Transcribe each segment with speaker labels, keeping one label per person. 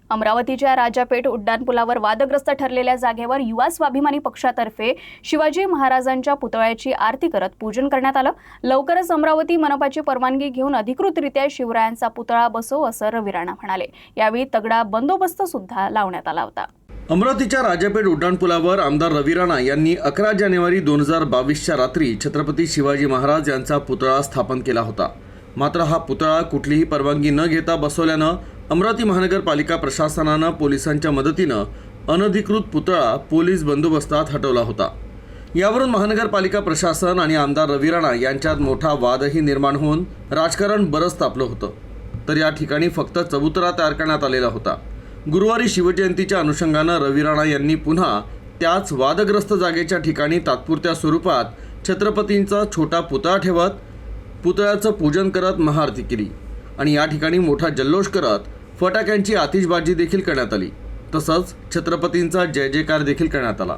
Speaker 1: अमरावतीच्या राजापेठ उड्डाणपुलावर वादग्रस्त ठरलेल्या जागेवर युवा स्वाभिमानी पक्षातर्फे शिवाजी महाराजांच्या पुतळ्याची आरती करत पूजन करण्यात आलं। लवकरच अमरावती मनपाची परवानगी घेऊन अधिकृतरित्या शिवरायांचा पुतळा बसवू असं रवी राणा म्हणाले। यावेळी तगडा बंदोबस्त सुद्धा लावण्यात आला होता।
Speaker 2: अमरावतीच्या राजापेठ उड्डाणपुलावर आमदार रवी राणा यांनी 11 जानेवारी 2022च्या रात्री छत्रपती शिवाजी महाराज यांचा पुतळा स्थापन केला होता। मात्र हा पुतळा कुठलीही परवानगी न घेता बसवल्यानं अमरावती महानगरपालिका प्रशासनानं पोलिसांच्या मदतीनं अनधिकृत पुतळा पोलीस बंदोबस्तात हटवला होता। यावरून महानगरपालिका प्रशासन आणि आमदार रवी राणा यांच्यात मोठा वादही निर्माण होऊन राजकारण बरंच तापलं होतं। तर या ठिकाणी फक्त चबुतरा तयार करण्यात आलेला होता। गुरुवारी शिवजयंतीच्या अनुषंगानं रवी राणा यांनी पुन्हा त्याच वादग्रस्त जागेच्या ठिकाणी तात्पुरत्या स्वरूपात छत्रपतींचा छोटा पुतळा ठेवत पुतळ्याचं पूजन करत महाआरती केली आणि या ठिकाणी मोठा जल्लोष करत फटाक्यांची आतिषबाजी देखील करण्यात आली। तसंच छत्रपतींचा जय जयकार देखील करण्यात आला।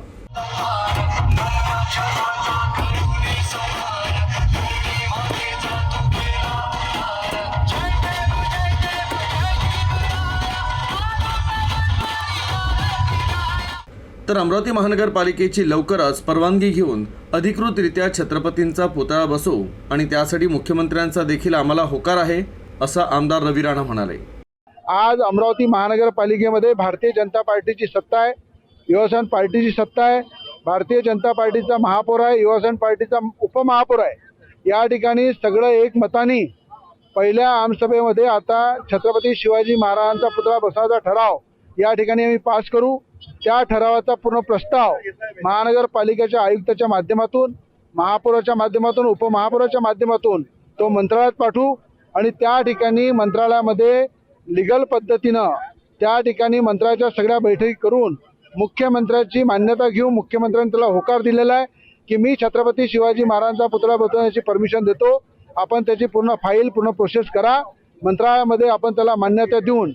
Speaker 2: तर अमरावती महानगरपालिकेची लवकरच परवानगी घेऊन अधिकृतरित्या छत्रपतींचा पुतळा बसवू आणि त्यासाठी मुख्यमंत्र्यांचा देखील आम्हाला होकार आहे, असं आमदार रवी राणा म्हणाले।
Speaker 3: आज अमरावती महानगरपालिकेमध्ये भारतीय जनता पार्टीची सत्ता आहे, युवासेना पार्टीची सत्ता आहे। भारतीय जनता पार्टीचा महापौर आहे, युवासेना पार्टीचा उपमहापौर आहे। या ठिकाणी सगळं एकमताने पहिल्या आमसभेमध्ये आता छत्रपती शिवाजी महाराजांचा पुतळा बसवण्याचा ठराव या ठिकाणी आम्ही पास करू। त्या ठरावाचा पूर्ण प्रस्ताव महानगरपालिकेच्या आयुक्ताच्या माध्यमातून, महापौराच्या माध्यमातून, उपमहापौराच्या माध्यमातून तो मंत्रालयात पाठवू आणि त्या ठिकाणी मंत्रालयामध्ये लीगल पद्धतीनं त्या ठिकाणी मंत्र्याच्या सगळ्या बैठकी करून मुख्यमंत्र्याची मान्यता घेऊन मुख्यमंत्र्यांनी त्याला होकार दिलेला आहे की मी छत्रपती शिवाजी महाराजांचा पुतळा बसवण्याची परमिशन देतो। आपण त्याची पूर्ण फाईल, पूर्ण प्रोसेस करा, मंत्रालयामध्ये आपण त्याला मान्यता देऊन